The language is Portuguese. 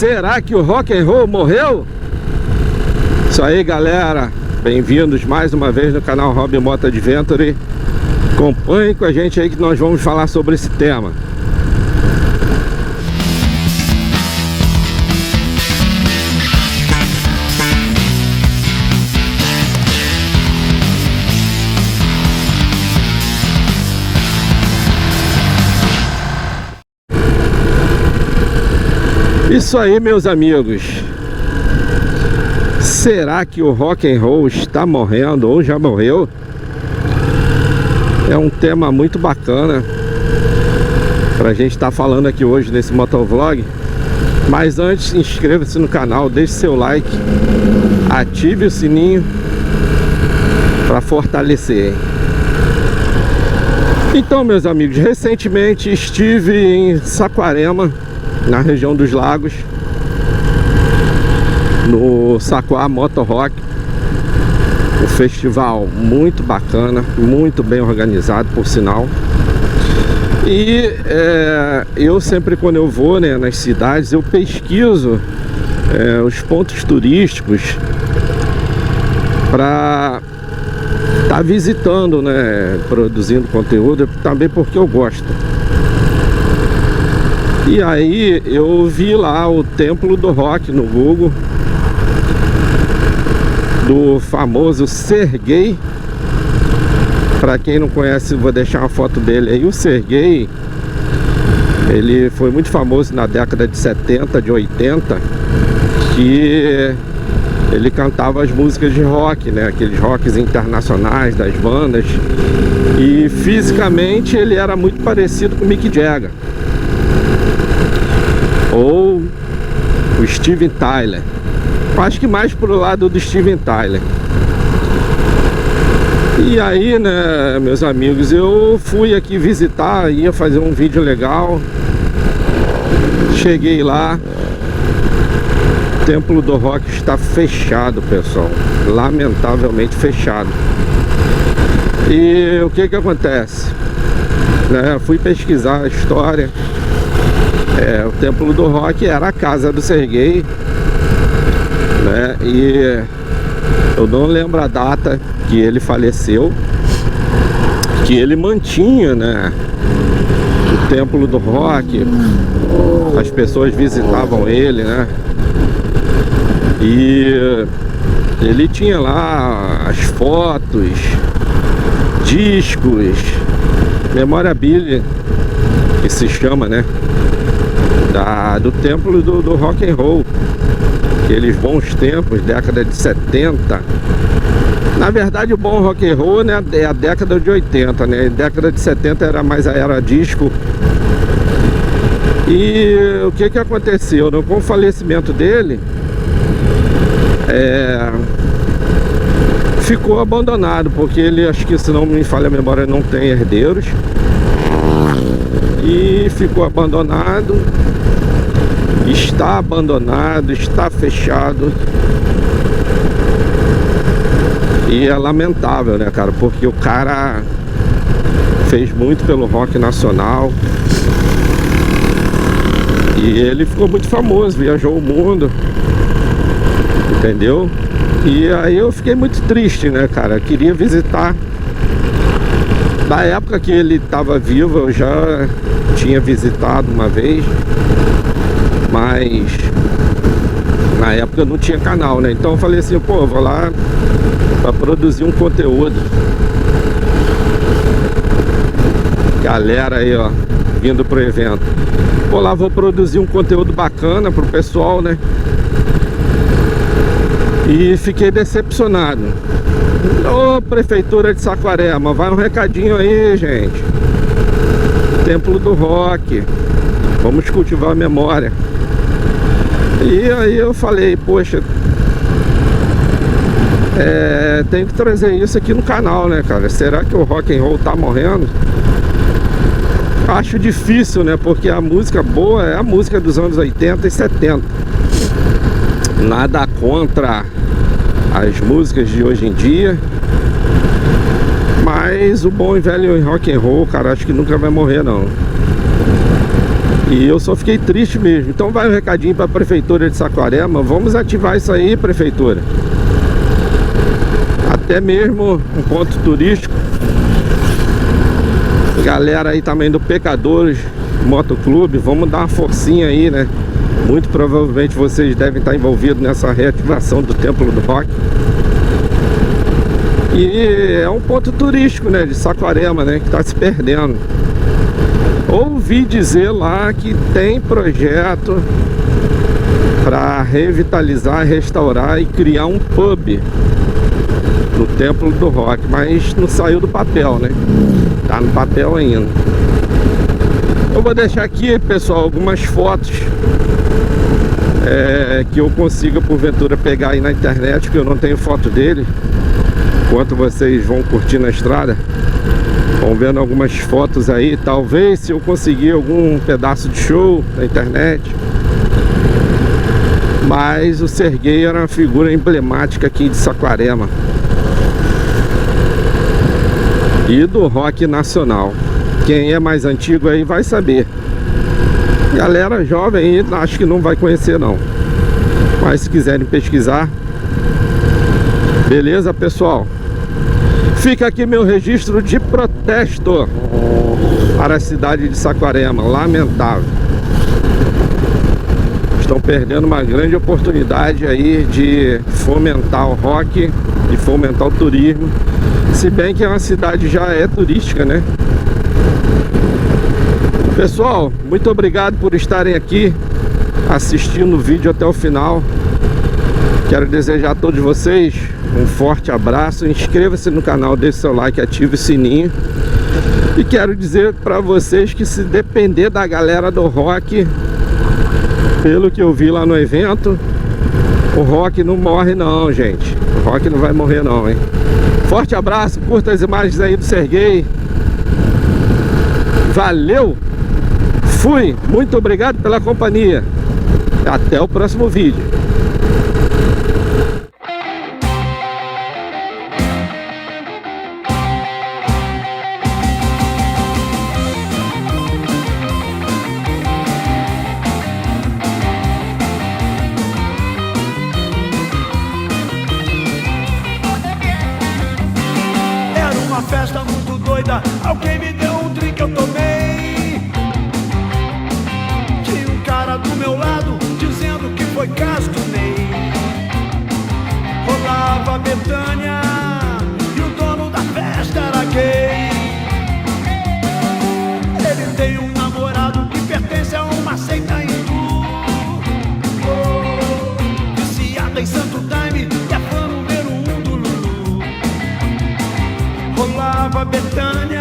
Será que o rock and roll morreu? Isso aí, galera, bem-vindos mais uma vez no canal Hobby Moto Adventure. Acompanhe com a gente aí que nós vamos falar sobre esse tema. Isso aí, meus amigos. Será que o rock and roll está morrendo ou já morreu? É um tema muito bacana pra gente estar falando aqui hoje nesse motovlog. Mas antes, inscreva-se no canal, deixe seu like, ative o sininho para fortalecer, hein? Então, meus amigos, recentemente estive em Saquarema, na região dos Lagos, no Saquá Moto Rock. Um festival muito bacana, muito bem organizado, por sinal. E eu sempre, quando eu vou, né, nas cidades, eu pesquiso os pontos turísticos para estar visitando, né, produzindo conteúdo, também porque eu gosto. E aí eu vi lá o Templo do Rock no Google, do famoso Serguei. Para quem não conhece, vou deixar uma foto dele aí. O Serguei, ele foi muito famoso na década de 70, de 80, que ele cantava as músicas de rock, né? Aqueles rocks internacionais das bandas. E fisicamente ele era muito parecido com o Mick Jagger, ou o Steven Tyler. Acho que mais pro lado do Steven Tyler. E aí, né, meus amigos, eu fui aqui visitar, ia fazer um vídeo legal. Cheguei lá, o Templo do Rock está fechado, pessoal. Lamentavelmente fechado. E o que que acontece? Fui pesquisar a história. O Templo do Rock era a casa do Serguei, né? E eu não lembro a data que ele faleceu, que ele mantinha, né, o Templo do Rock. As pessoas visitavam ele, né? E ele tinha lá as fotos, discos, memorabilia, que se chama, né, do templo do rock and roll. Aqueles bons tempos, década de 70. Na verdade, o bom rock and roll, né, é a década de 80, né? Década de 70 era mais a era disco. E o que que aconteceu? Com o falecimento dele, ficou abandonado, porque ele, acho que, se não me falha a memória, não tem herdeiros. E ficou abandonado. Está abandonado, está fechado. E é lamentável, né, cara? Porque o cara fez muito pelo rock nacional. E ele ficou muito famoso, viajou o mundo, entendeu? E aí eu fiquei muito triste, né, cara? Eu queria visitar. Na época que ele estava vivo, eu já tinha visitado uma vez, mas na época eu não tinha canal, né? Então eu falei assim, pô, eu vou lá para produzir um conteúdo. Galera aí, ó, vindo pro evento. Pô, lá vou produzir um conteúdo bacana pro pessoal, né? E fiquei decepcionado. Ô, Prefeitura de Saquarema, vai um recadinho aí, gente. Templo do Rock, vamos cultivar a memória. E aí eu falei, poxa, tem que trazer isso aqui no canal, né, cara? Será que o rock and roll tá morrendo? Acho difícil, né? Porque a música boa é a música dos anos 80 e 70. Nada contra as músicas de hoje em dia, mas o bom e velho rock and roll, cara, acho que nunca vai morrer, não. E eu só fiquei triste mesmo. Então vai um recadinho para a Prefeitura de Saquarema. Vamos ativar isso aí, Prefeitura. Até mesmo um ponto turístico. Galera aí também do Pecadores Motoclube, vamos dar uma forcinha aí, né? Muito provavelmente vocês devem estar envolvidos nessa reativação do Templo do Rock. E é um ponto turístico, né, de Saquarema, né, que está se perdendo. Ouvi dizer lá que tem projeto para revitalizar, restaurar e criar um pub no Templo do Rock, mas não saiu do papel, né? Tá no papel ainda. Eu vou deixar aqui, pessoal, algumas fotos que eu consiga porventura pegar aí na internet, que eu não tenho foto dele. Enquanto vocês vão curtindo a estrada, vão vendo algumas fotos aí. Talvez, se eu conseguir algum pedaço de show na internet. Mas o Serguei era uma figura emblemática aqui de Saquarema e do rock nacional. Quem é mais antigo aí vai saber. Galera jovem aí, acho que não vai conhecer não. Mas se quiserem pesquisar, beleza, pessoal? Fica aqui meu registro de protesto para a cidade de Saquarema. Lamentável. Estão perdendo uma grande oportunidade aí de fomentar o rock e fomentar o turismo. Se bem que é uma cidade já é turística, né? Pessoal, muito obrigado por estarem aqui assistindo o vídeo até o final. Quero desejar a todos vocês um forte abraço. Inscreva-se no canal, deixe seu like, ative o sininho. E quero dizer para vocês que, se depender da galera do rock, pelo que eu vi lá no evento, o rock não morre não, gente. O rock não vai morrer não, hein? Forte abraço, curta as imagens aí do Serguei. Valeu! Fui! Muito obrigado pela companhia. Até o próximo vídeo. Era uma festa muito doida, alguém me deu um drink, eu tomei. Tinha um cara do meu lado dizendo que foi Castonei. Rolava Betânia e o dono da festa era gay. Ele tem um namorado que pertence a uma seita hindu, viciada em Santo Daime e é fã número 1 do Lulu. Rolava Betânia